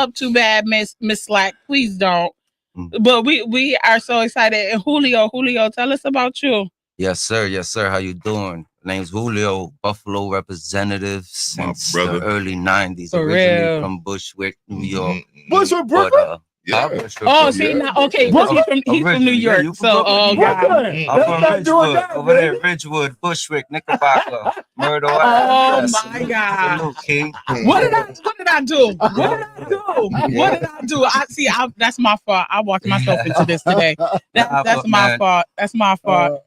up too bad, Miss Slack. Please don't. But we are so excited. And Julio, tell us about you. Yes, sir. How you doing? Name's Julio, Buffalo representative since the early 90s. For originally real. from Bushwick, New York. Bushwick, Brooklyn? See, now, okay, because he's from New York. Yeah, so, I'm from Ridgewood, over there, Ridgewood, Bushwick, Knickerbocker, Murder. Oh my God! Salute, King. What did I do? I see. That's my fault. I walked myself into this today. That's my fault. That's my fault.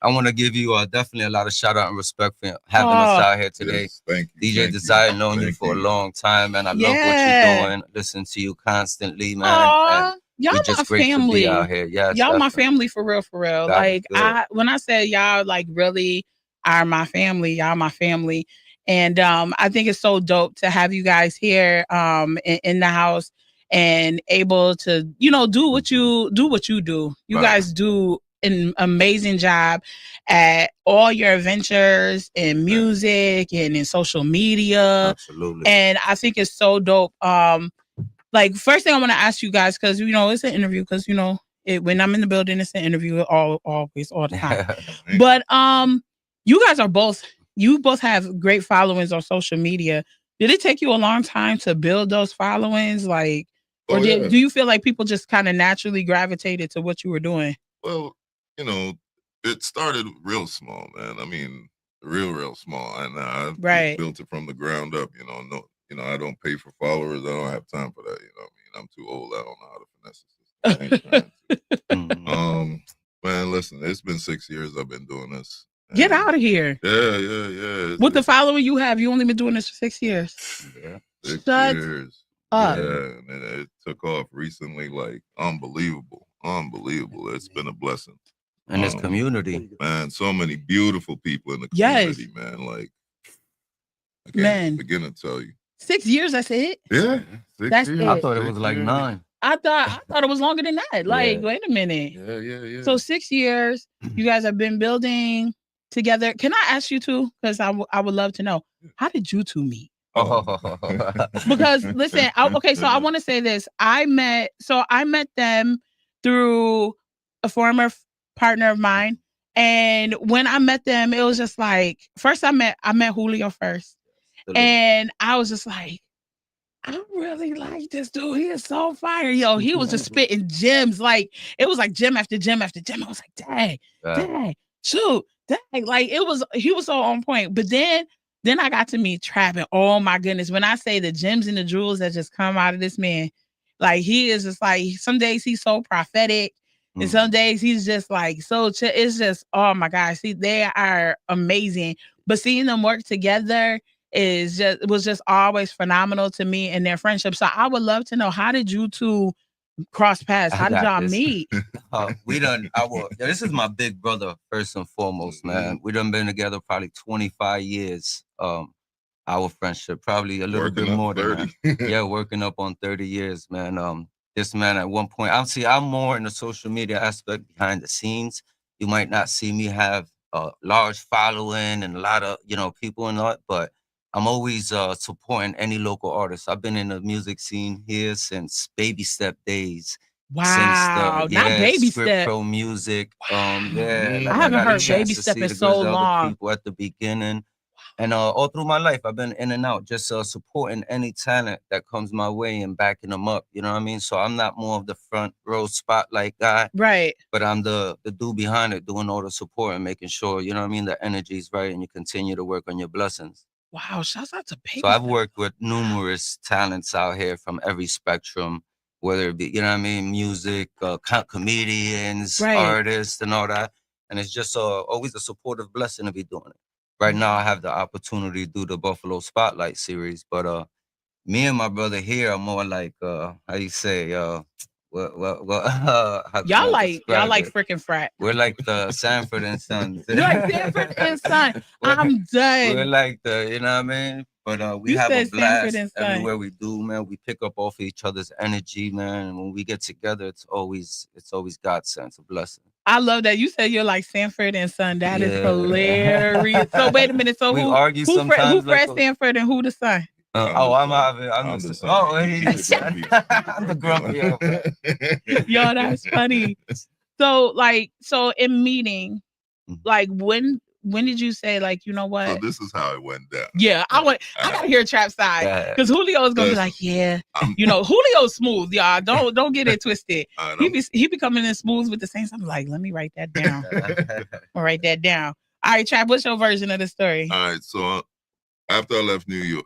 I want to give you definitely a lot of shout out and respect for having us out here today. Yes, thank you. DJ Desire, known you for a long time, and I love what you're doing. Listen to you constantly, man. Y'all just my great family to be out here. Yes, y'all my family for real. Like when I say y'all like really are my family, y'all my family. And I think it's so dope to have you guys here in the house and able to, do what you do. You guys do an amazing job at all your adventures in music and in social media. Absolutely. And I think it's so dope. Like, first thing I want to ask you guys, because, it's an interview, because, when I'm in the building, it's an interview all the time. But you guys both have great followings on social media. Did it take you a long time to build those followings? Like, or do you feel like people just kind of naturally gravitated to what you were doing? Well, it started real small, man. I mean, real small. And I built it from the ground up, I don't pay for followers. I don't have time for that. I'm too old. I don't know how to finesse it. Man, listen, it's been 6 years I've been doing this. Get out of here. Yeah. With the following you have, you only been doing this for 6 years. Yeah. 6 Shut years. up. Yeah, and it took off recently, like unbelievable. It's been a blessing. And this community. Man, so many beautiful people in the community, man. Like, I can't begin to tell you. 6 years, that's it? Yeah. That's years. it. I thought it was like 9. I thought it was longer than that. Like, wait a minute. Yeah. So 6 years, you guys have been building together. Can I ask you two? Because I would love to know. How did you two meet? Because listen, so I want to say this. I met them through a former partner of mine. And when I met them, it was just like, first I met Julio first. And I was just like, I really like this dude. He is so fire. Yo, he was just spitting gems. Like, it was like gem after gem after gem. I was like, dang, shoot, dang. Like, he was so on point. But then I got to meet Trap, and oh my goodness, when I say the gems and the jewels that just come out of this man, like, he is just like, some days he's so prophetic, and some days he's just like, so it's just, oh my gosh, see, they are amazing. But seeing them work together was just always phenomenal to me and their friendship. So I would love to know, how did you two cross paths? How did y'all meet? This is my big brother, first and foremost, man. We done been together probably 25 years. Our friendship, probably a little bit more than that. Yeah, working up on 30 years, man. This man at one point, I'm more in the social media aspect behind the scenes. You might not see me have a large following and a lot of, people and all, but I'm always supporting any local artists. I've been in the music scene here since Baby Step days. Wow, not Baby Step. Pro Music. Wow. I haven't heard Baby Step in so long. People at the beginning. And all through my life, I've been in and out, just supporting any talent that comes my way and backing them up. You know what I mean? So I'm not more of the front row spotlight guy. Right. But I'm the dude behind it, doing all the support and making sure, you know what I mean, the energy's right and you continue to work on your blessings. Wow, shouts out to Baby So I've worked with numerous talents out here from every spectrum, whether it be, you know what I mean, music, comedians, artists, and all that. And it's just always a supportive blessing to be doing it. Right now, I have the opportunity to do the Buffalo Spotlight series, but me and my brother here are more like, how you say, y'all like freaking frat. We're like the Sanford and Sons. You're like Sanford and Son. I'm done. We're like you know what I mean? But we have a blast everywhere we do, man. We pick up off of each other's energy, man. And when we get together, it's always God's sense of blessing. I love that. You said you're like Sanford and Son. That is hilarious. So wait a minute. So we argue sometimes. Who Fred Sanford and who the son? I'm the son. Oh, he's the grumpy. Yo, that's funny. So in meeting, like when did you say, like, you know what? So this is how it went down. Yeah, I gotta hear Trap side, because Julio is gonna be like, Julio's smooth, y'all. Don't get it twisted. He be coming in smooth with the same. I'm like, let me write that down. I'll write that down. All right, Trap, what's your version of the story? All right, so after I left New York,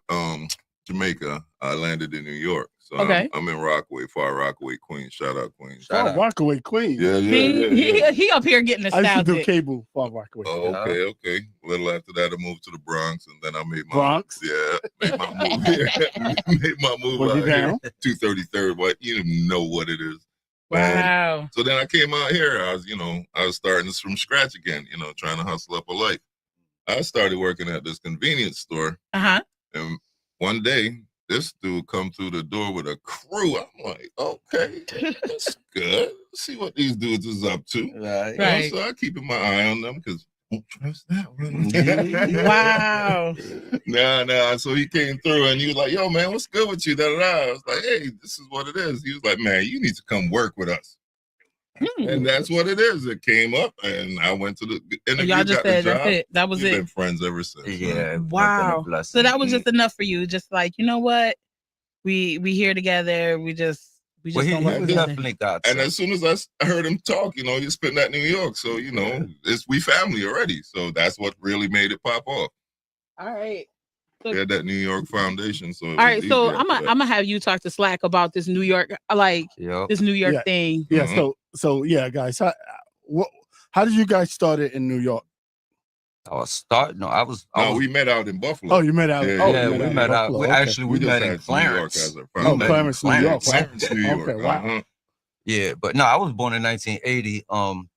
Jamaica, I landed in New York. So I'm in Rockaway, Far Rockaway, Queens. Shout out, Queens. Far Rockaway, Queens. Yeah. He up here getting nostalgic. I used to do cable, Far Rockaway. Oh, okay. A little after that, I moved to the Bronx, and then I made my Bronx. Yeah, made my move here. Made my move out here. 233rd. What you don't even know what it is. Wow. So then I came out here. I was starting this from scratch again. Trying to hustle up a life. I started working at this convenience store. And one day, this dude come through the door with a crew. I'm like, okay, that's good. Let's see what these dudes is up to. Right. So I keeping my eye on them because I don't trust that one. Wow. Nah. So he came through and he was like, yo, man, what's good with you? I was like, hey, this is what it is. He was like, man, you need to come work with us. And that's what it is. It came up, and I went to the interview. Y'all just said that's it. That was We've it. Been friends ever since. Yeah. Wow. So that was just enough for you. Just like, you know what? We here together. We just he definitely got. And as soon as I heard him talk, he spent that New York. So we family already. So that's what really made it pop off. All right. We had that New York foundation. So all right, so I'm gonna have you talk to Slack about this New York, this New York thing. Yeah. So yeah, guys, how did you guys start it in New York? We met out in Buffalo. Oh, you met out. We met out. We met in Clarence. Clarence, New York. Clarence, New York. Okay, wow. Yeah, but no, I was born in 1980.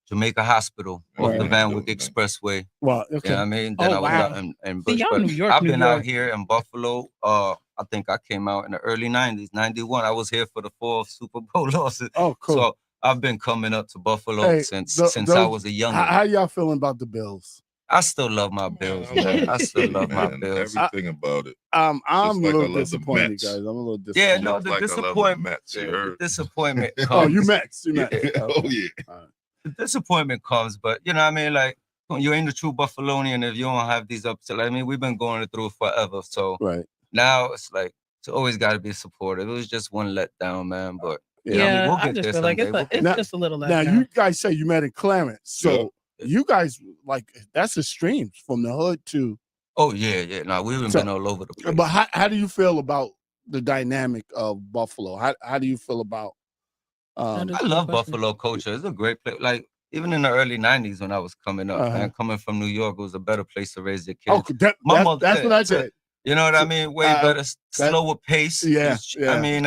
Jamaica Hospital off the Van Wyck Expressway. Wow. Okay. I mean, then I was out in Bush, but New York, I've been out here in Buffalo. I think I came out in the early 90s, 91. I was here for the 4th Super Bowl losses. Oh, cool. So I've been coming up to Buffalo since I was a young. How y'all feeling about the Bills? I still love my Bills, man. I still love my Bills. Everything about it. I'm a little disappointed, guys. I'm a little disappointed. Yeah, no, the disappointment. The disappointment comes. Oh, you Mets. Oh, yeah. The disappointment comes, but you know what I mean? Like, you ain't a true Buffalonian if you don't have these ups. I mean, we've been going through forever. So now it's like, it's always got to be supportive. It was just one letdown, man. But yeah, I just feel like it's just a little letdown. Now, you guys say you met in Clarence. So you guys, that's extremes from the hood to. Oh, yeah. No, we've been all over the place. But how do you feel about the dynamic of Buffalo? How do you feel about. I love Buffalo culture. It's a great place. Like, even in the early 90s when I was coming up, man, coming from New York, it was a better place to raise your kids. Oh, that's what I said. You know what I mean? Way better, slower pace. Yeah. I mean,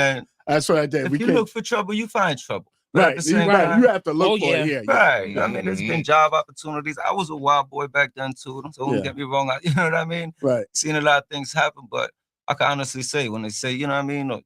that's what I did. If you look for trouble, you find trouble. Right. You have to look for it here. Right. I mean, there's been job opportunities. I was a wild boy back then, too. So don't get me wrong. You know what I mean? Right. Seen a lot of things happen, but I can honestly say, when they say, you know what I mean?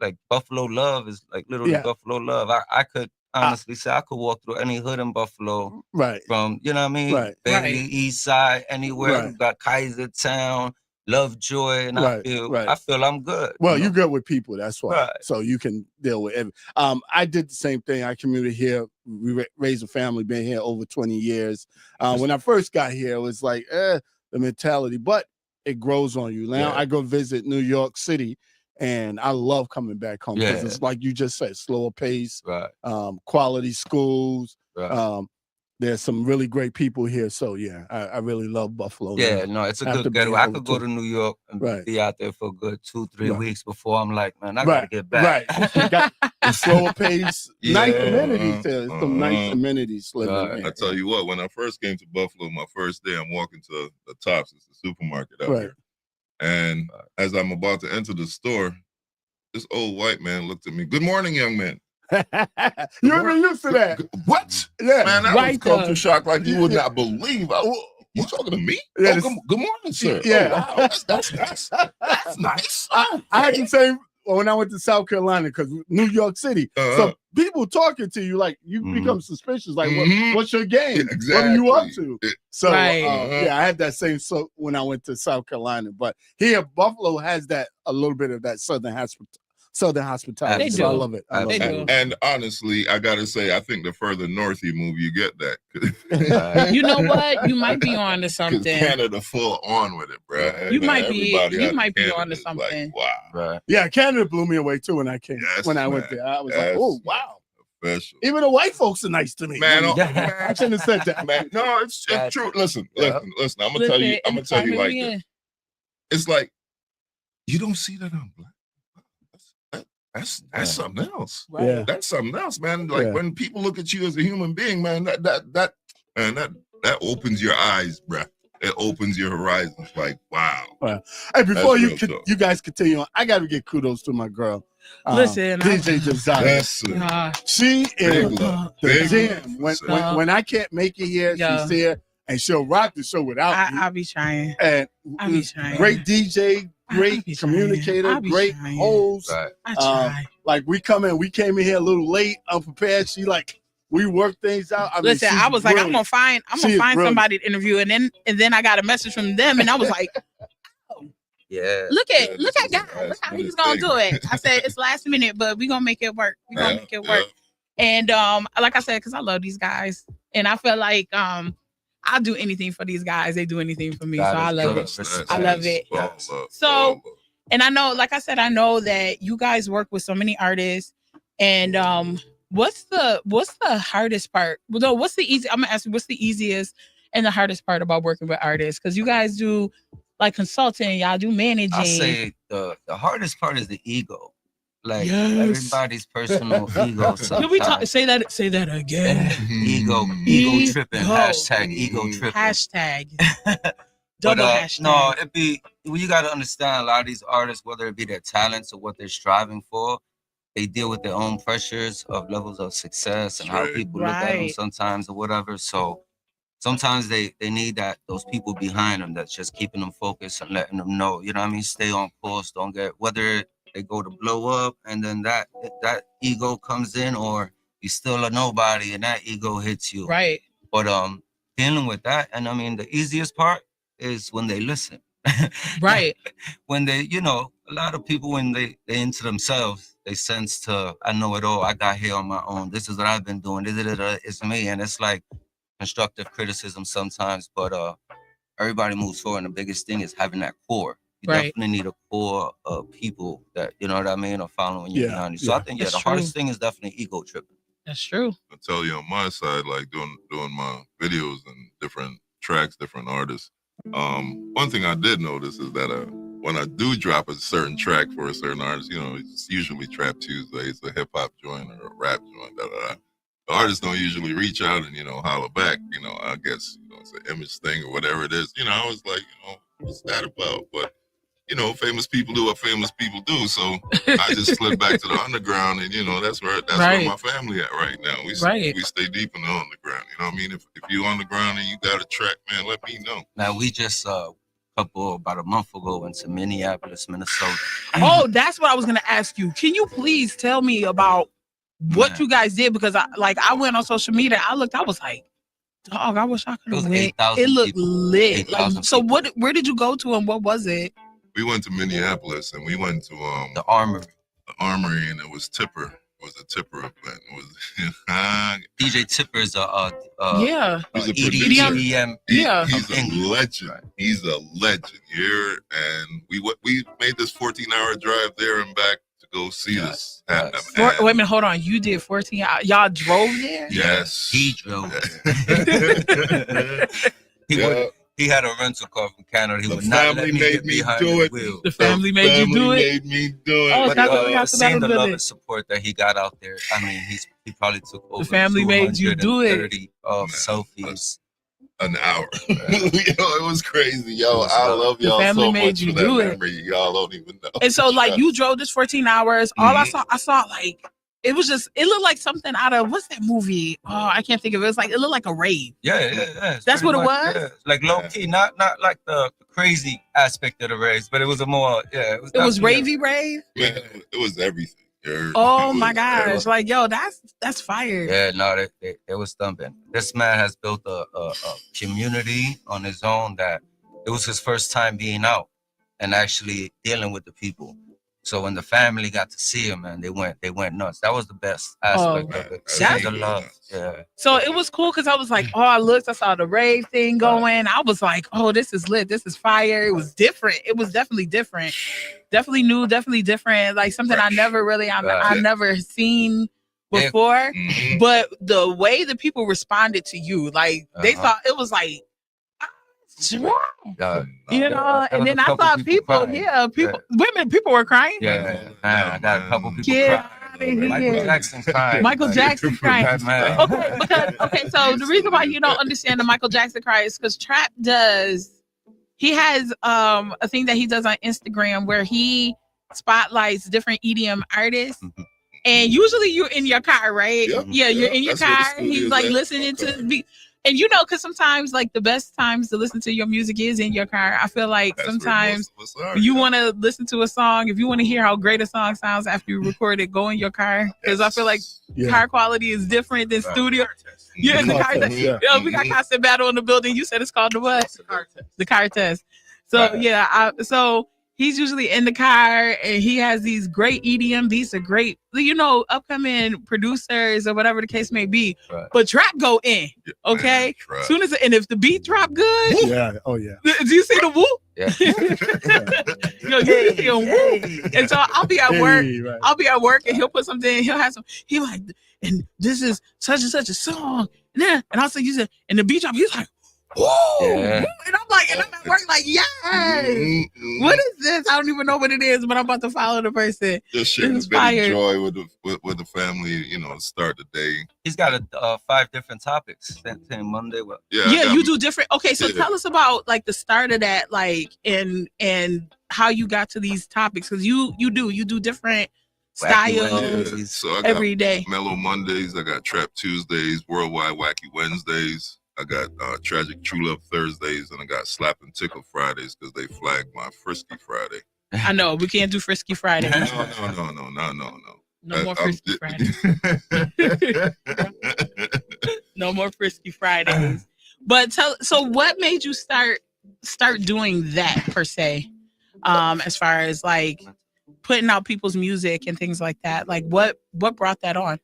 Like Buffalo love is like literally Buffalo love. I could honestly say I could walk through any hood in Buffalo. Right. From, you know what I mean? Right. Bailey, East Side, anywhere. We got Kaiser Town, Lovejoy, and I feel I'm good. Well, you're good with people, that's why. Right. So you can deal with it. I did the same thing. I commuted here. We raised a family, been here over 20 years. When I first got here, it was like, the mentality, but it grows on you. Now I go visit New York City, and I love coming back home because it's like you just said, slower pace, quality schools. There's some really great people here. So, I really love Buffalo. Yeah, no, it's a good getaway. I could go to New York and be out there for a good 2-3 weeks before I'm like, man, I got to get back. Right. You got the slower pace. Nice amenities there. Some nice amenities living there. I tell you what, when I first came to Buffalo, my first day, I'm walking to the Tops. It's the supermarket out here. And as I'm about to enter the store, this old white man looked at me. Good morning, young man. You ever used to that? What? Yeah. Man, that was culture shock like you would not believe. You talking to me? Yeah, good morning, sir. Yeah. Oh, wow. That's nice. I had the same when I went to South Carolina, because New York City, so people talking to you like you become suspicious. Like, what's your game? Exactly. What are you up to? So Right. yeah, I had that same when I went to South Carolina, but here Buffalo has that a little bit of that Southern hospitality. They So I do. love it. I love They it. do. And honestly, I gotta say, I think the further north you move, you get that. You know what? You might be on to Because something. Canada full on with it, bro. You might Everybody out be of on to Canada is something. Like, wow. Right. Yeah, Canada blew me away too when I came. Yes, when I went man. there, I was Yes, like, oh wow. Special. Even the white folks are nice to me. Man, I shouldn't have said that. Man, no, it's true. Listen. I'm gonna tell you. I'm gonna tell you like this. It's like you don't see that on black. That's something else. Right. Yeah. That's something else, man. Like when people look at you as a human being, man, that opens your eyes, bruh. It opens your horizons. Like, wow. Hey, before you real talk. you guys continue on, I got to give kudos to my girl. Listen, DJ DESIREZ. She is the gem. When I can't make it here, she's here, and she'll rock the show without me. I'll be trying. And I'll be trying. great DJ, great communicator, great host. Right. I try. Like we came in here a little late, unprepared. She like we work things out. I mean, Listen, I was like, I'm gonna find somebody to interview, and then I got a message from them, and I was like, Yeah. look at God, look how he's gonna do it. I said it's last minute, but we gonna make it work. We gonna make it work. And like I said, because I love these guys, and I feel like I'll do anything for these guys. They do anything for me, so I love it. I love it. So, and I know, like I said, I know that you guys work with so many artists, and what's the hardest part? Well, no, what's the easy? I'm gonna ask you, what's the easiest and the hardest part about working with artists? Because you guys do like consulting, y'all do managing. I say the hardest part is the ego. Like everybody's personal ego. Can we say that again? ego tripping. Hashtag ego tripping. Hashtag. Double hashtag. No, you got to understand a lot of these artists, whether it be their talents or what they're striving for, they deal with their own pressures of levels of success and how people look at them sometimes or whatever. So sometimes they need those people behind them that's just keeping them focused and letting them know, you know what I mean? Stay on course. Don't get, whether they go to blow up and then that ego comes in, or you still a nobody and that ego hits you. Right. But dealing with that, and I mean, the easiest part is when they listen. Right. When they, a lot of people, when they into themselves, they sense to, I know it all. I got here on my own. This is what I've been doing. It's me. And it's like constructive criticism sometimes, but everybody moves forward. And the biggest thing is having that core. You definitely need a core of people that, you know what I mean, are following you behind you. So I think, the hardest thing is definitely ego tripping. That's true. I tell you, on my side, like doing my videos and different tracks, different artists, one thing I did notice is that when I do drop a certain track for a certain artist, it's usually Trap Tuesday, it's a hip hop joint or a rap joint, The artists don't usually reach out and, holler back, I guess, it's an image thing or whatever it is. I was like, what's that about? But, famous people do what famous people do. So I just slid back to the underground, and, that's where my family at right now. We stay deep in the underground. You know what I mean? If you underground and you got a track, man, let me know. Now, we just, about a month ago, went to Minneapolis, Minnesota. Oh, that's what I was going to ask you. Can you please tell me about what you guys did? Because I went on social media, I looked, I was like, dog, I wish I could have went. It looked lit. So where did you go to and what was it? We went to Minneapolis and we went to the Armory. The Armory, and it was Tipper. It was a Tipper event. It was DJ Tipper is he's a EDM. He's a legend. He's a legend here, and we made this 14-hour drive there and back to go see this. Wait a minute, hold on. You did 14 hours. Y'all drove there? Yes, he drove. He had a rental car from Canada. He would not let me get behind the wheel. The family made you do it? Made me do it. Oh, seeing the love and support that he got out there, I mean, he probably took over. The family made you do it. Selfies. An hour. It was crazy. I love y'all so much for that memory. Y'all don't even know. And so, like, you drove this 14 hours. All I saw like it looked like something out of, what's that movie? Oh, I can't think of it. It looked like a rave. Yeah. That's what it was? Yeah. Like low key, not like the crazy aspect of the raves, but it was a more, it was ravey rave? Yeah, it was everything. Oh my gosh. Like, yo, that's fire. Yeah, no, it was thumping. This man has built a community on his own that it was his first time being out and actually dealing with the people. So when the family got to see him, man, they went nuts. That was the best aspect of it. Seeing the love. Yeah. So it was cool because I was like, I saw the rave thing going. I was like, oh, this is lit. This is fire. It was different. It was definitely different. Definitely new, definitely different. Like something I never seen before. But the way the people responded to you, like they thought it was like, you know, and then I saw people, women, people were crying. Yeah, I got a couple people crying. Michael Jackson crying. Michael Jackson crying. Okay, so the reason why you don't understand the Michael Jackson cry is because Trap he has a thing that he does on Instagram where he spotlights different EDM artists. And usually you're in your car, right? Yeah, you're in your car. He's like listening to and you know, because sometimes like the best times to listen to your music is in your car. I feel like sometimes you want to listen to a song. If you want to hear how great a song sounds after you record it, go in your car. Because I feel like car quality is different than studio. Yeah, the car test. Yeah, we got constant battle in the building. You said it's called the what? The car test. So so he's usually in the car and he has these great EDM beats, great, you know, upcoming producers or whatever the case may be. But Trap go in, okay? Soon as and if the beat drop good, do you see the whoop? Yo, you see him whoop. And so I'll be at work, and he'll put something, he'll like, and this is such and such a song. And also you said, and the beat drop, he's like, whoa! And I'm like, and I'm at work like, yes! What is this? I don't even know what it is, but I'm about to follow the person. Just sharing a bit of joy with the family, you know, start the day. He's got 5 different topics. Monday. You do different. Okay, so tell us about like the start of that, like, and how you got to these topics, because you do different styles so I got every day. Mellow Mondays, I got Trap Tuesdays, Worldwide Wacky Wednesdays. I got Tragic True Love Thursdays, and I got Slap and Tickle Fridays because they flagged my Frisky Friday. I know we can't do Frisky Friday. No. No more Frisky Fridays. No more Frisky Fridays. But so what made you start doing that per se? As far as like putting out people's music and things like that. Like what brought that on?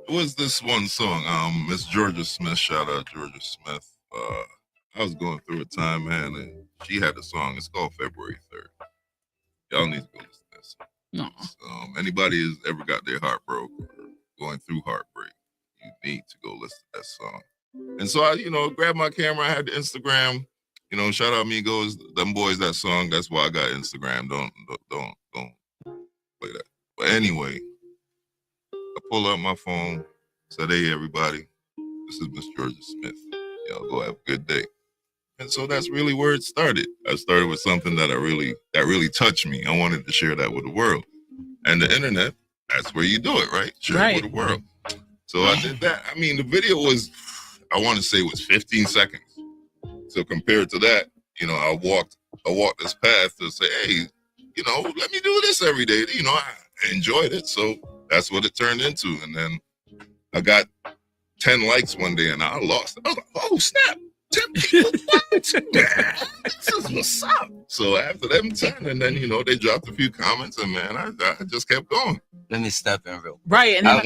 It was this one song, Miss Georgia Smith. Shout out Georgia Smith. I was going through a time, man, and she had a song. It's called February 3rd. Y'all need to go listen to that song. No. Anybody who's ever got their heart broke or going through heartbreak, you need to go listen to that song. And so I, grabbed my camera. I had the Instagram. Shout out Migos, them boys. That song. That's why I got Instagram. Don't play that. But anyway. I pull up my phone, said, hey, everybody, this is Miss Georgia Smith. Y'all go have a good day. And so that's really where it started. I started with something that really touched me. I wanted to share that with the world. And the internet, that's where you do it, right? Share it with the world. So I did that. I mean, the video was, I want to say it was 15 seconds. So compared to that, I walked this path to say, hey, let me do this every day. I enjoyed it. So that's what it turned into. And then I got 10 likes one day and I lost. I was like, oh, snap. 10 people. What? This is what's up. So after them 10, and then, they dropped a few comments and, man, I just kept going. Let me step in real quick. Right. And then,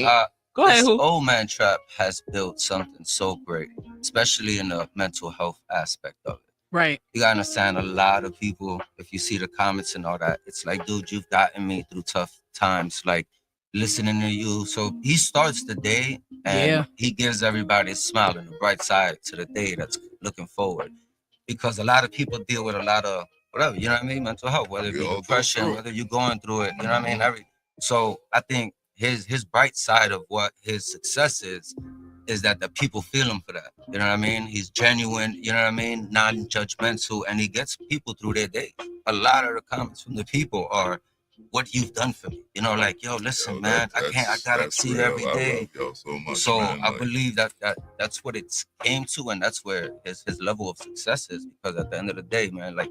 go ahead. Old Man Trap has built something so great, especially in the mental health aspect of it. Right. You gotta understand, a lot of people, if you see the comments and all that, it's like, dude, you've gotten me through tough times. Like, listening to you. So he starts the day and he gives everybody a smile and a bright side to the day that's looking forward. Because a lot of people deal with a lot of whatever, mental health, whether it be depression, whether you're going through it, So I think his bright side of what his success is that the people feel him for that. He's genuine, non-judgmental, and he gets people through their day. A lot of the comments from the people are, what you've done for me. You know, like, yo, listen, man, I gotta see you every day. I love y'all so much. So man. I believe that's what it's came to, and that's where his level of success is. Because at the end of the day, man, like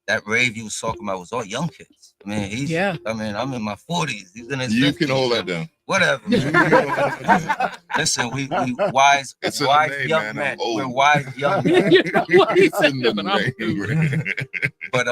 that rave you was talking about was all young kids. I mean, I'm in my 40s. He's in his 50s. You can hold that down. Whatever. Listen, we wise young men. We're wise young men. But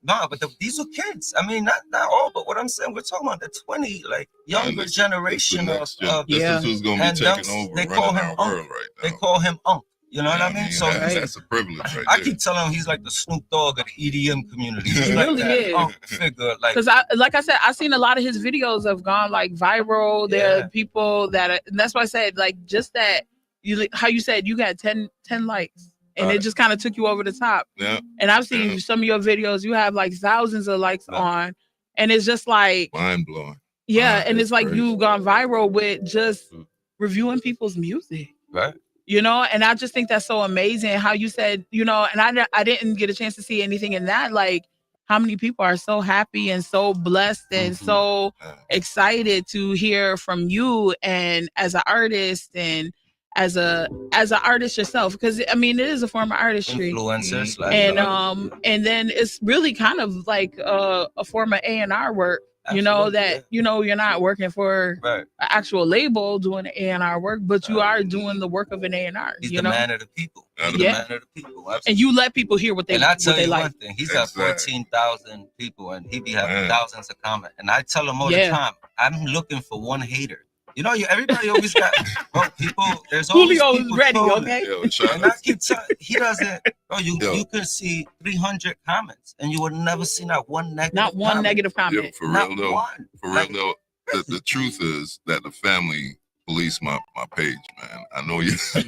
no, but these are kids. I mean, not all, but what I'm saying, we're talking about the 20, like younger generation this is who's gonna be taking over. They call him Unc. Right now. They call him Unc. You know what I mean? So that's a privilege, right I keep telling him he's like the Snoop Dogg of the EDM community. He really is. Figure, like, because like I said, I've seen a lot of his videos have gone like viral. There are people that, and that's why I said, like, just that how you said you got 10 likes, and it just kind of took you over the top. Yeah. And I've seen some of your videos. You have like thousands of likes on, and it's just like mind blowing. Yeah, and it's like you've gone viral with just reviewing people's music. Right. You know, and I just think that's so amazing how you said, you know, and I didn't get a chance to see anything in that, like how many people are so happy and so blessed and so excited to hear from you, and as an artist and as an artist yourself, because I mean it is a form of artistry, influencers, and then it's really kind of like a form of A&R work. You know that you know you're not working for an actual label doing the A&R work, but you are doing the work of an A&R. He's you the man of the people. The man of the people. Absolutely. And you let people hear what they. And I tell you like. one thing: he's got 14,000 people, and he be having thousands of comments. And I tell him all the time, I'm looking for one hater. You know, everybody always got people. There's always Julio's people ready, trolling. okay? And I keep telling he doesn't. Bro, you could see 300 comments, and you would never see not one negative comment. Yeah, for real though. The truth is that the family police my page, man. I know you. Shout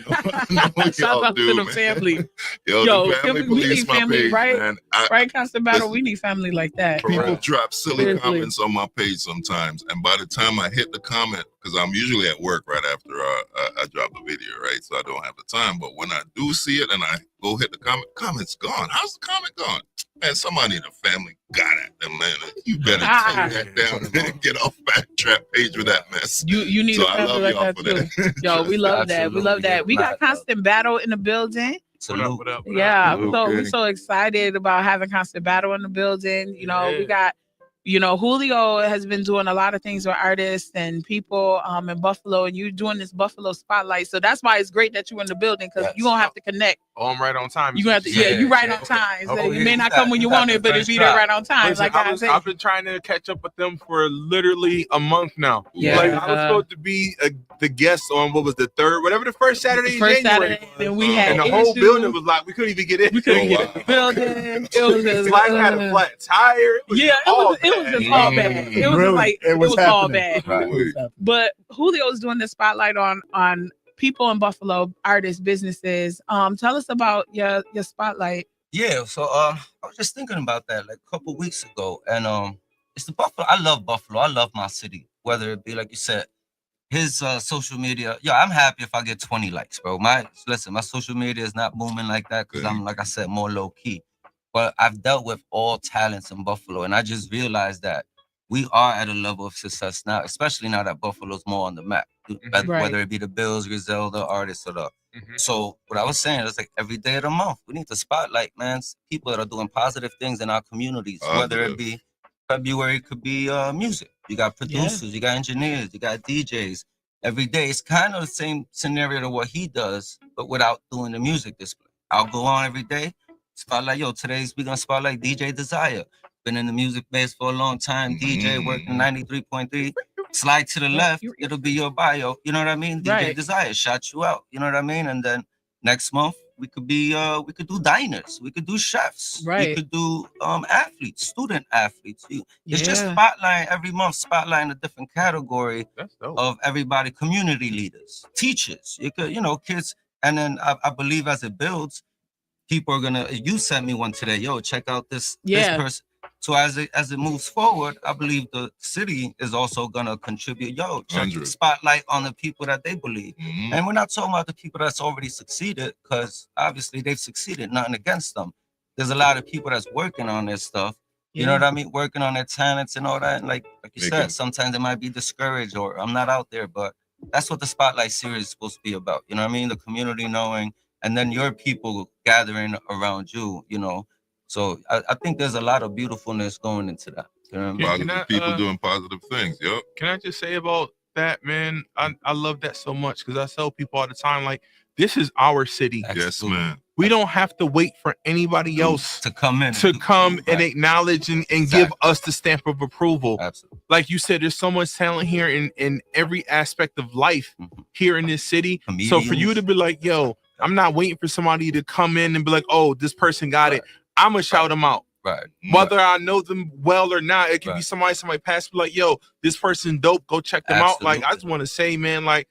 out to the family. Yo, the family police my page, right? man. Right, Constant Battle. We need family like that. People drop silly comments on my page sometimes, and by the time I hit the comment, because I'm usually at work right after I drop the video, right? So I don't have the time. But when I do see it and I go hit the comment's gone. How's the comment gone? Man, somebody in the family got at them, man. You better take that down and get off Backtrap page with that mess. You need a family like that too. Yo, we love that. We love that. We got Constant Battle in the building. What up? Yeah, we're so excited about having Constant Battle in the building. You know, we got, you know, Julio has been doing a lot of things with artists and people in Buffalo, and you're doing this Buffalo spotlight. So that's why it's great that you're in the building, because you're gonna have to connect. Oh, I'm right on time. You're gonna have to, you right on time. So you may not come when you want it, but if you're there right on time, listen, like I said. I've been trying to catch up with them for literally a month now. Yeah. Like I was supposed to be the guest on what was the first Saturday in January. Then we had and the whole building was like, we couldn't even get in. We couldn't get in the building. It was just Slack had a flat tire. It was just all bad. It was like it was all bad. Right. But Julio's doing the spotlight on people in Buffalo, artists, businesses. Tell us about your spotlight. Yeah, so I was just thinking about that like a couple weeks ago, and it's the Buffalo. I love Buffalo. I love my city. Whether it be like you said, his social media. Yeah, I'm happy if I get 20 likes, bro. My social media is not booming like that because I'm, like I said, more low key. But I've dealt with all talents in Buffalo, and I just realized that we are at a level of success now, especially now that Buffalo's more on the map, whether it be the Bills, Griselda, artists, or the. So what I was saying is like every day of the month, we need to spotlight, man, people that are doing positive things in our communities, whether it be February, could be music. You got producers, you got engineers, you got DJs. Every day, it's kind of the same scenario to what he does, but without doing the music display. I'll go on every day, spotlight, we're gonna spotlight DJ Desire. Been in the music base for a long time, DJ working 93.3. Slide to the left, it'll be your bio. You know what I mean? DJ Desire shot you out. You know what I mean? And then next month we could do diners, we could do chefs, we could do athletes, student athletes. It's just spotlight every month, spotlighting a different category of everybody, community leaders, teachers. You could, kids, and then I believe as it builds, people are gonna. You sent me one today. Yo, check out this person. So as it moves forward, I believe the city is also gonna contribute. Yo, check the spotlight on the people that they believe, and we're not talking about the people that's already succeeded, because obviously they've succeeded. Nothing against them. There's a lot of people that's working on this stuff, You know what I mean? Working on their talents and all that. And like you said, sometimes they might be discouraged or I'm not out there, but that's what the Spotlight series is supposed to be about. You know what I mean? The community knowing, and then your people gathering around you, you know. So I think there's a lot of beautifulness going into that. You know what I mean? Positive people doing positive things. Yep. Can I just say about that, man? I love that so much because I tell people all the time, like, this is our city. Yes, man. We don't have to wait for anybody else to come in, and acknowledge and give us the stamp of approval. Absolutely. Like you said, there's so much talent here in every aspect of life here in this city. Comedians. So for you to be like, yo, I'm not waiting for somebody to come in and be like, oh, this person got it. I'm going to shout them out. Right. Whether I know them well or not, it could be somebody passed, be like, yo, this person dope, go check them out. Like, I just want to say, man, like,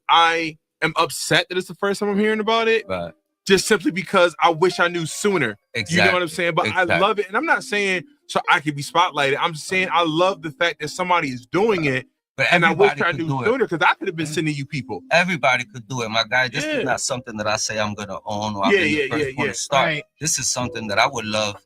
I am upset that it's the first time I'm hearing about it. Right. Just simply because I wish I knew sooner. Exactly. You know what I'm saying? But I love it. And I'm not saying so I could be spotlighted. I'm just saying I love the fact that somebody is doing it. And I wish I knew sooner because I could have been sending you people. Everybody could do it, my guy. This is not something that I say I'm going to own or I'm the first one to start. Right. This is something that I would love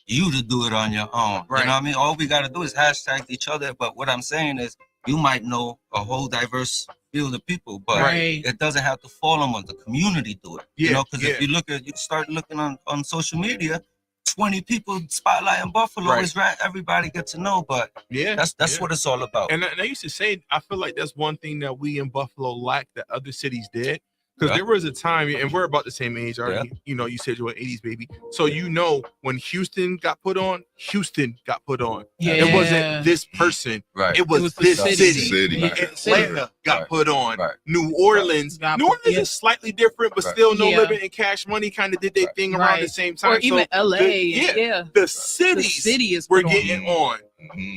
you to do it on your own. Right. You know what I mean? All we got to do is hashtag each other. But what I'm saying is you might know a whole diverse field of people, but it doesn't have to fall on the community do it. You know, because if you start looking on social media, 20 people spotlighting Buffalo is right. Everybody gets to know, but that's what it's all about. And I used to say, I feel like that's one thing that we in Buffalo lack that other cities did. Because there was a time, and we're about the same age already. You know, you said you were 80s baby. So you know when Houston got put on. It wasn't this person. Right. It was this city. Atlanta got put on. Right. New Orleans. New Orleans is slightly different, but still No Limit and Cash Money kind of did their thing around the same time. Or even LA. The cities were getting on.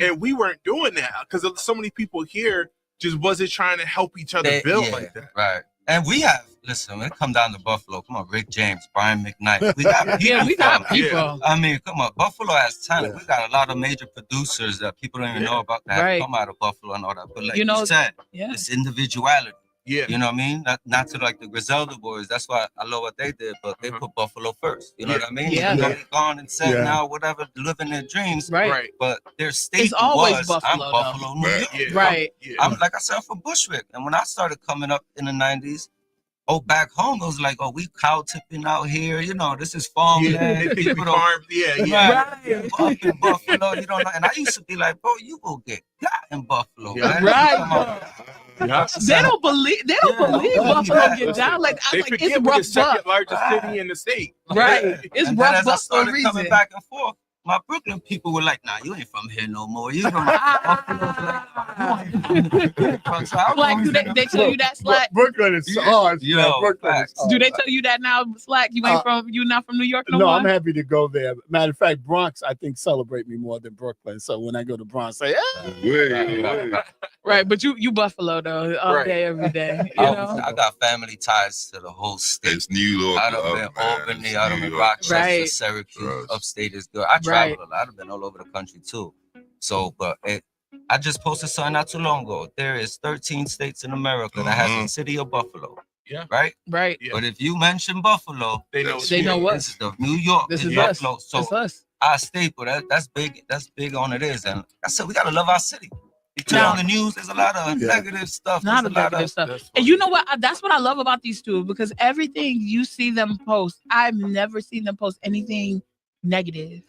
And we weren't doing that because so many people here just wasn't trying to help each other build like that. Right. And we have, listen, when it come down to Buffalo, come on, Rick James, Brian McKnight. We got people. we got people. I mean, come on, Buffalo has talent. We got a lot of major producers that people don't even know about that have come out of Buffalo and all that. But like you said, it's individuality. Yeah. You know what I mean? Not to like the Griselda boys. That's why I love what they did, but they put Buffalo first. You know what I mean? Yeah. They're gone and set now, whatever, living their dreams. Right. But their state it's always was, Buffalo, I'm Buffalo, New York. Right. I'm like I said, from Bushwick. And when I started coming up in the 90s, back home, it was like, we cow tipping out here. You know, this is farmland. People don't, farm. Up in Buffalo, you don't know. And I used to be like, bro, you go get got in Buffalo. Man. Right. They don't believe Buffalo get down like it's rough. The second largest city in the state. Right. It's rough. As I started coming back and forth, my Brooklyn people were like, nah, you ain't from here no more. You from Buffalo. Like, do they tell you that, Slack? Brooklyn is hard. Do they tell you that now, Slack? You not from New York no more? No, I'm happy to go there. Matter of fact, Bronx, I think, celebrate me more than Brooklyn. So when I go to Bronx, I say, Right, but you Buffalo though, all day, every day. You know? I got family ties to the whole state. It's New York. I'd have been Albany, I'd have been Rochester, Syracuse, upstate is good. I travel a lot. I've been all over the country too. So, but I just posted something not too long ago. There is 13 states in America that has the city of Buffalo. Yeah. Right. Yeah. But if you mention Buffalo, they know what. This is the New York. This is Buffalo. us. So it's us. Our staple, that's big. That's big on it is. And I said we gotta love our city. You turn on the news, there's a lot of negative stuff. Not a negative stuff. And you know what? That's what I love about these two, because everything you see them post, I've never seen them post anything negative.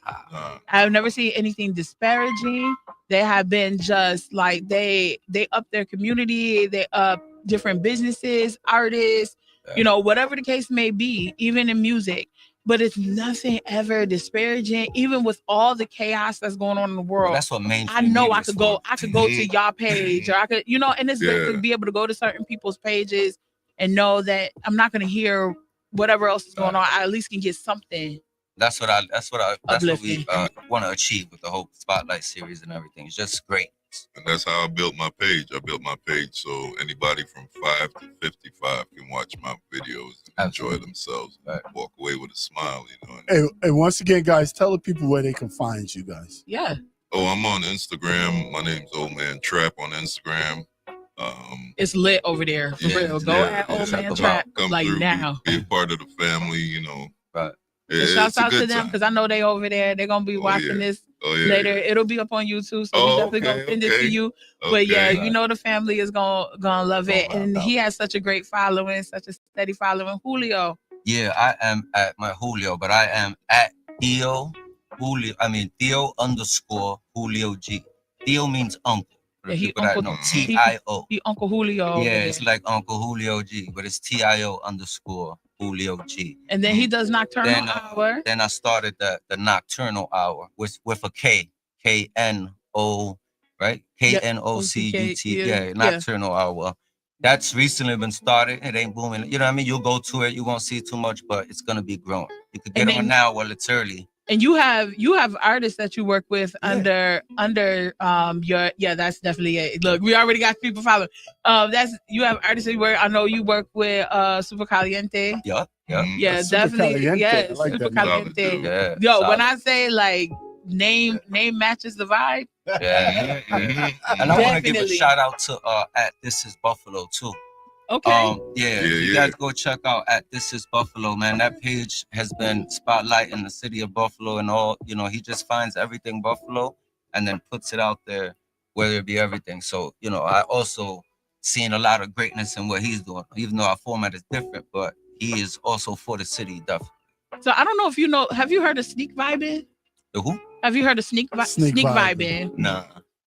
I've never seen anything disparaging. They have been just like they up their community, they up different businesses, artists, you know, whatever the case may be, even in music. But it's nothing ever disparaging, even with all the chaos that's going on in the world. That's what mainstream. I know I could go to y'all page, or I could, you know, and it's great to be able to go to certain people's pages and know that I'm not going to hear whatever else is going on. I at least can get something. That's what we want to achieve with the whole Spotlight series and everything. It's just great. And that's how I built my page. I built my page so anybody from 5 to 55 can watch my videos and enjoy themselves, walk away with a smile, you know. And once again, guys, tell the people where they can find you guys. Yeah. I'm on Instagram. My name's Old Man Trap on Instagram. It's lit over there. For real. Go at Old Man Trap like through, now. Be a part of the family, you know. Right. Shouts out to them, because I know they over there. They're gonna be watching this later. It'll be up on YouTube, so we definitely gonna send it to you. But yeah, you know the family is gonna love it, and he has such a great following, such a steady following. Julio. Yeah, I am at my Julio, but I am at Theo _ Julio G. Theo means uncle. Yeah, he Uncle T-I-O. He Uncle Julio. Yeah, it's like Uncle Julio G, but it's T-I-O _ Julio G. And then he does Nocturnal Hour. Then I started the Nocturnal Hour with a K. K-N-O, right? K-N-O-C-U-T. Yeah, Nocturnal Hour. That's recently been started. It ain't booming. You know what I mean? You'll go to it. You won't see too much, but it's going to be growing. You could get on now while it's early. And you have artists that you work with under your that's definitely it. Look, we already got people following. You have artists that you work. I know you work with Super Caliente. Yeah, definitely. Yes, like Super Caliente. Yeah, yo, when I say like name matches the vibe. Yeah. And I want to give a shout out to at This Is Buffalo too. Okay. You guys go check out at This Is Buffalo, man. That page has been spotlighting the city of Buffalo and all. You know, he just finds everything Buffalo and then puts it out there, whether it be everything. So, you know, I also seen a lot of greatness in what he's doing, even though our format is different, but he is also for the city, definitely. So I don't know if you know, have you heard of Sneak Vibin'? The who? Have you heard of Sneak Vibin'? Nah.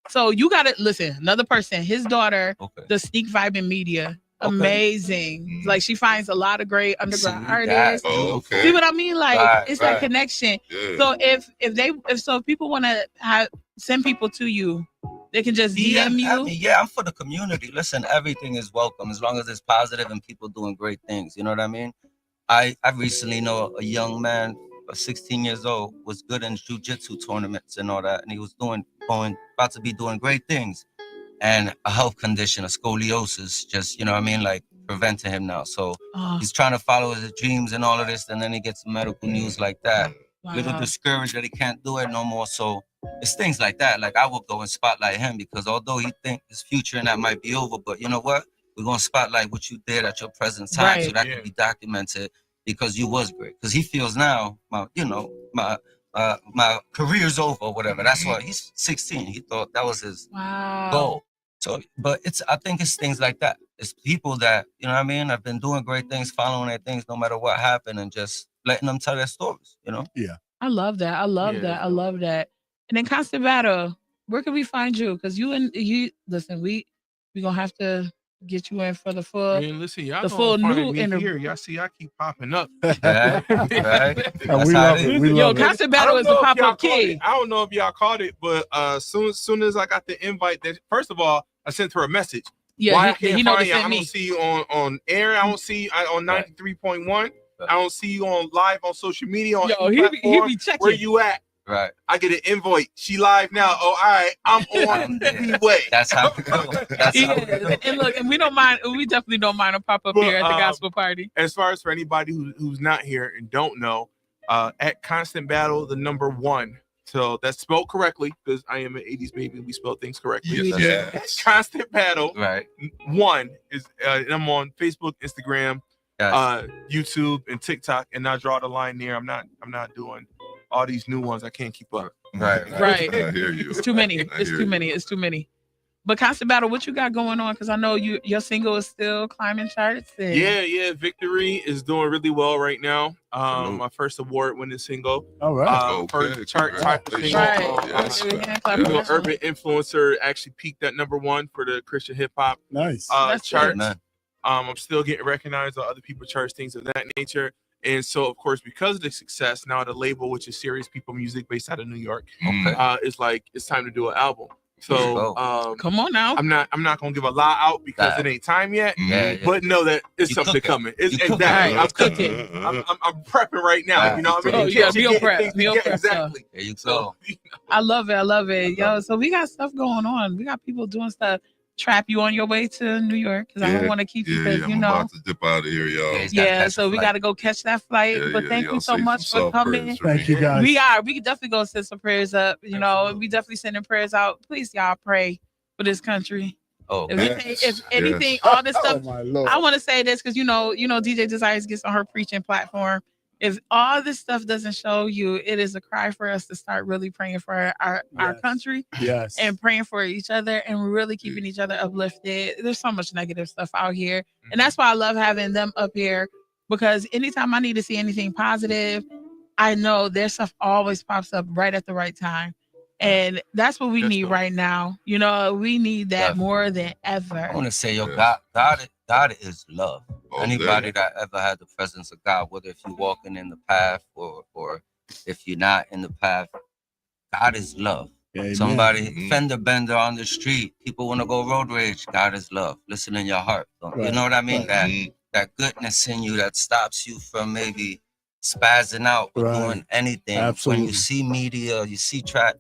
So you gotta listen, another person, his daughter, the Sneak Vibin' Media. Amazing. Like she finds a lot of great underground artists. See what I mean? Like it's that connection. Yeah. So if people want to send people to you, they can just DM you. I'm for the community. Listen, everything is welcome as long as it's positive and people doing great things. You know what I mean? I recently know a young man, 16 years old, was good in jiu-jitsu tournaments and all that, and he was about to be doing great things. And a health condition, a scoliosis, just, you know what I mean, like preventing him now. So he's trying to follow his dreams and all of this, and then he gets medical news like that. Wow. Little discouraged that he can't do it no more. So it's things like that. Like I would go and spotlight him because although he think his future and that might be over, but you know what? We're going to spotlight what you did at your present time so that can be documented because you was great. Because he feels now, my career's over or whatever. That's why he's 16. He thought that was his goal. So, but I think it's things like that. It's people that, you know what I mean, have been doing great things, following their things no matter what happened and just letting them tell their stories, you know? Yeah. I love that. I love that. And then Constant Battle, where can we find you? Because listen, we gonna have to get you in for the full. Man, listen, y'all the full new interview. Y'all see, I keep popping up. Right. We love it. Constant Battle is the pop-up key. I don't know if y'all caught it, but soon as I got the invite, that first of all, I sent her a message. Yeah, why I can't find you? I don't see you on air. I don't see you on 93.1. I don't see you on live on social media. He be checking. Where you at? Right. I get an invite. She live now. Oh, all right. I'm on the way. That's how it goes. And look, and we don't mind. We definitely don't mind a pop up here at the gospel party. As far as for anybody who's not here and don't know, at Constant Battle, the number 1. So that's spelled correctly because I am an 80s baby. We spell things correctly. Yes. Constant Battle. Right. 1 is I'm on Facebook, Instagram, YouTube, and TikTok, and I draw the line there. I'm not doing all these new ones. I can't keep up. Right. I hear you. It's too many. It's too many. But Constant Battle, what you got going on? Because I know your single is still climbing charts. And... Yeah. Victory is doing really well right now. My first award-winning single. All right. First chart type of single. Urban Influencer actually peaked at number 1 for the Christian hip hop. Nice. Charts. I'm still getting recognized on other people's charts, things of that nature. And so, of course, because of the success, now the label, which is Serious People Music, based out of New York, is like it's time to do an album. So come on now. I'm not gonna give a lot out because it ain't time yet. But know that it's something coming. It's exactly. I'm cooking. I'm prepping right now. You know what I mean? Meal prep. Exactly. There you go. I love it. Yo, so we got stuff going on. We got people doing stuff. Trap you on your way to New York because I don't want to keep you because I'm about to dip out of here, y'all. So we got to go catch that flight. But thank you so much for coming. Thank you guys. We can definitely go send some prayers up. You know, we definitely sending prayers out. Please, y'all, pray for this country. If anything, all this stuff. Oh, my Lord. I want to say this because you know DJ DESIREZ gets on her preaching platform if all this stuff doesn't show you, it is a cry for us to start really praying for our country. Yes. And praying for each other and really keeping each other uplifted. There's so much negative stuff out here. And that's why I love having them up here, because anytime I need to see anything positive, I know their stuff always pops up right at the right time. And that's what we need right now. You know, we need that more than ever. I want to say, God is love. Anybody that ever had the presence of God, whether if you're walking in the path or if you're not in the path, God is love. Amen. Somebody fender bender on the street, people want to go road rage. God is love. Listen in your heart. You know what I mean? That goodness in you that stops you from maybe spazzing out or doing anything. Absolutely. When you see media, you see track,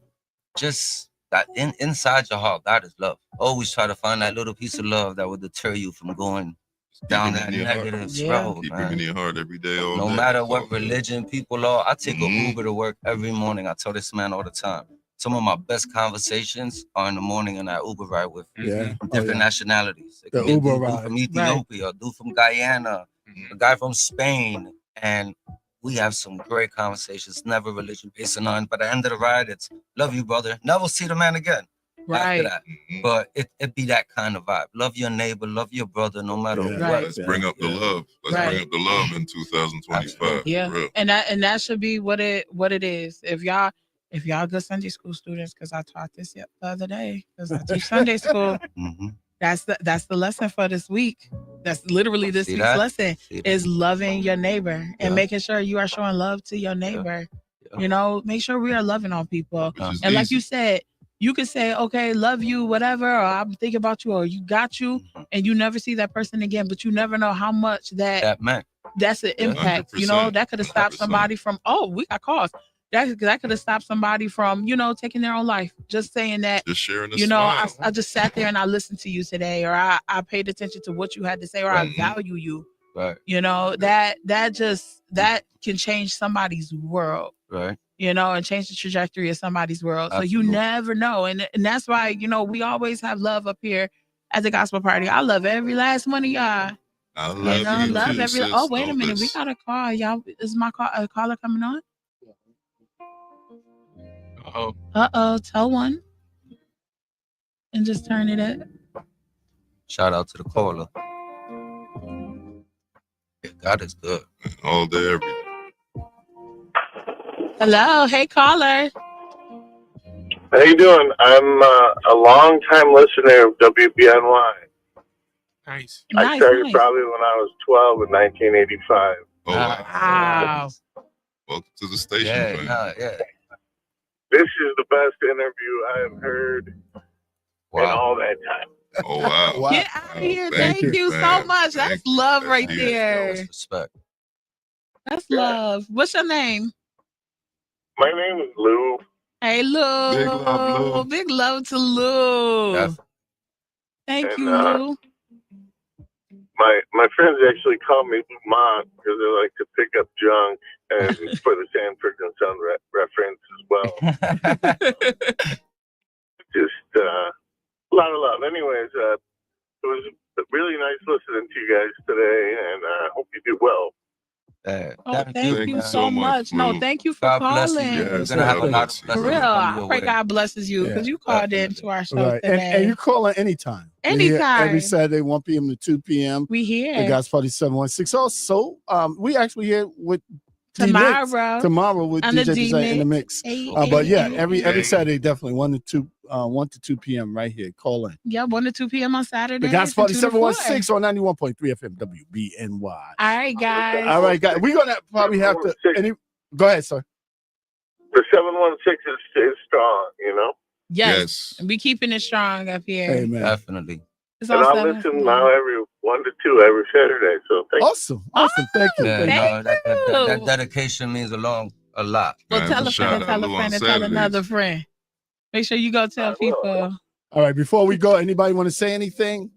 just that inside your heart, God is love. Always try to find that little piece of love that will deter you from going down that negative road. Keep him in your heart every day, all no day. matter what religion people are. I take an Uber to work every morning. I tell this man all the time. Some of my best conversations are in the morning in that Uber ride with different nationalities. The Uber ride. From Ethiopia, a dude from Guyana, a guy from Spain, and we have some great conversations, never religion based on none. But at the end of the ride, it's love you, brother. Never see the man again. After that. But it be that kind of vibe. Love your neighbor, love your brother, no matter what. Let's bring up the love. Let's bring up the love in 2025. Yeah. And that should be what it is. If y'all good Sunday school students, because I taught this the other day, because I teach Sunday school. That's the lesson for this week. That's literally this week's lesson is loving your neighbor and making sure you are showing love to your neighbor. You know, make sure we are loving on people. And like you said, you could say, okay, love you, whatever, or I'm thinking about you, or you got you, and you never see that person again, but you never know how much that meant. That's an impact. You know, that could have stopped somebody from, we got calls. That could have stopped somebody from, taking their own life. Just saying that, just sharing I just sat there and I listened to you today, or I paid attention to what you had to say, or I value you. Right. That can change somebody's world. Right. And change the trajectory of somebody's world. Absolutely. So you never know. And that's why, we always have love up here at the Gospel Party. I love every last one of y'all. I love you love too, every. Oh, wait a minute. We got a call. Y'all, is my a caller coming on? Tell one. And just turn it up. Shout out to the caller. God is good. All day, every day. Hello. Hey, caller. How you doing? I'm a long-time listener of WBNY. Nice. I started probably when I was 12 in 1985. Oh, wow. Welcome to the station. This is the best interview I have heard in all that time. Oh, wow. Get out of here. Thank you so much. That's love right there. Respect. That's love. What's your name? My name is Lou. Hey, Lou. Big love, Lou. Big love to Lou. Yes. Thank you, Lou. My friends actually call me Lou Mont because they like to pick up junk and for the Sanford and Son reference as well. Just a lot of love. Anyways, it was really nice listening to you guys today, and I hope you do well. Thank you so much. No, thank you for calling. Yes, You're gonna have a lot of for real. I pray God blesses you because you called into our show today. And you call in anytime. Anytime. Every Saturday, 1 p.m. to 2 p.m. We here. The Gospel Party 716. Also, we actually here with tomorrow with DJ Design in the mix. But yeah, every Saturday, definitely 1 to 2 p.m. right here. Call in. Yeah, 1 to 2 p.m. on Saturday. The Gospel Party 716 on 91.3 FM WBNY. All right, guys. We're gonna probably have to. Go ahead, sir. The 716 is strong, Yes. We keeping it strong up here. Amen. Definitely. And I'll listen now every 1 to 2 every Saturday. So thank you. Awesome. Thank you. That dedication means a lot. Well, tell a friend and tell another friend. Make sure you go tell people. All right. Before we go, anybody want to say anything?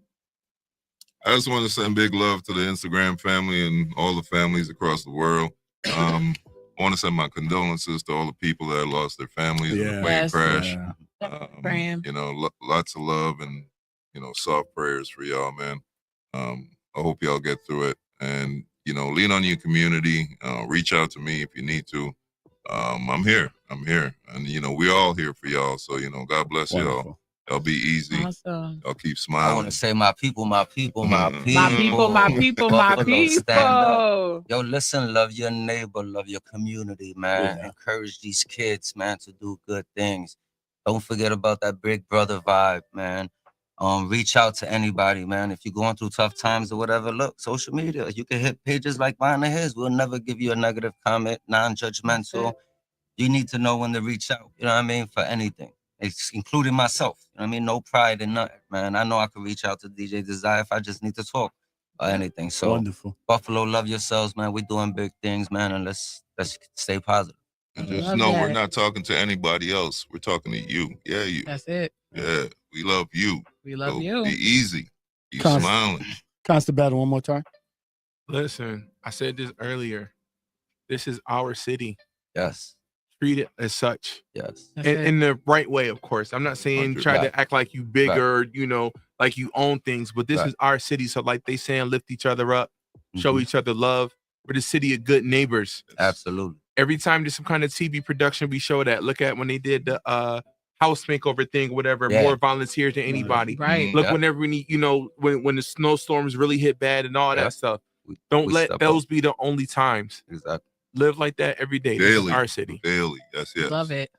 I just want to send big love to the Instagram family and all the families across the world. I want to send my condolences to all the people that lost their families in the plane crash. Lots of love and soft prayers for y'all, man. I hope y'all get through it and lean on your community. Reach out to me if you need to. I'm here. And, we're all here for y'all. So, God bless y'all. Y'all be easy. Awesome. Y'all keep smiling. I want to say my people. My people. Stand up. Yo, listen, love your neighbor, love your community, man. Yeah. Encourage these kids, man, to do good things. Don't forget about that big brother vibe, man. Reach out to anybody, man. If you're going through tough times or whatever, look, social media. You can hit pages like mine or his. We'll never give you a negative comment, non-judgmental. You need to know when to reach out, you know what I mean, for anything. It's including myself. You know what I mean? No pride in nothing, man. I know I could reach out to DJ Desire if I just need to talk or anything. So wonderful. Buffalo, love yourselves, man. We're doing big things, man, and let's stay positive. And just know we're not talking to anybody else. We're talking to you. Yeah, you. That's it. Yeah, we love you. We love you. Be easy. Keep smiling. Constant battle one more time. Listen, I said this earlier. This is our city. Yes. Treat it as such. Yes. In the right way, of course. I'm not saying try to act like you bigger, like you own things, but this is our city. So like they saying, lift each other up, show each other love. We're the city of good neighbors. Absolutely. Every time there's some kind of TV production, we show that. Look at when they did the house makeover thing, whatever, more volunteers than anybody. Right. Look, whenever we need, when the snowstorms really hit bad and all that stuff. Don't let those be the only times. Exactly. Live like that every day. Daily. This is our city. Daily. That's it. Love it.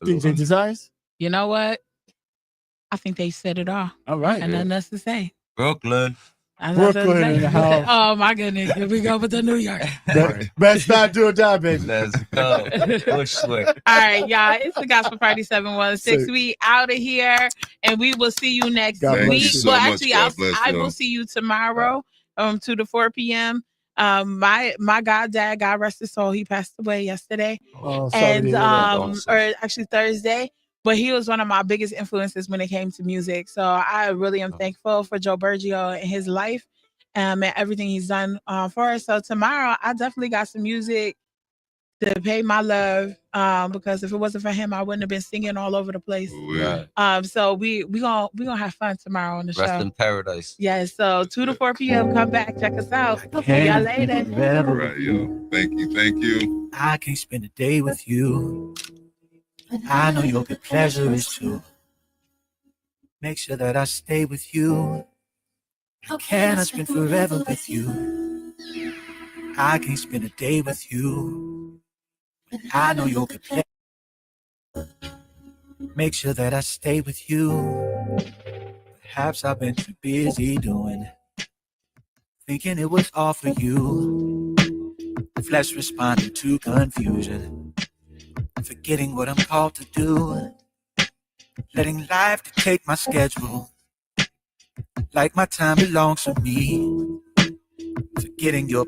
DJ Desires? You know what? I think they said it all. All right. And nothing else to say. Brooklyn. Brooklyn in the house. Oh my goodness. Here we go with the New York. Best not do or die, baby. Let's go. All right, y'all. It's the Gospel Party 716. We out of here. And we will see you next week. I will see you tomorrow 2 to 4 p.m. My goddad, God rest his soul, he passed away yesterday. Or actually Thursday. But he was one of my biggest influences when it came to music. So I really am thankful for Joe Bergio and his life and everything he's done for us. So tomorrow I definitely got some music to pay my love because if it wasn't for him, I wouldn't have been singing all over the place. So we gonna have fun tomorrow on the show. Rest in paradise. Yes. So 2 to 4 p.m. Come back, check us out. See y'all later. All right, yo. Thank you. I can't spend a day with you. I know your good pleasure is too. Make sure that I stay with you. Can I spend forever with you? I can't spend a day with you. I know your good pleasure. Make sure that I stay with you. Perhaps I've been too busy thinking it was all for you. Flesh responded to confusion. Forgetting what I'm called to do. Letting life dictate my schedule. Like my time belongs to me. Forgetting your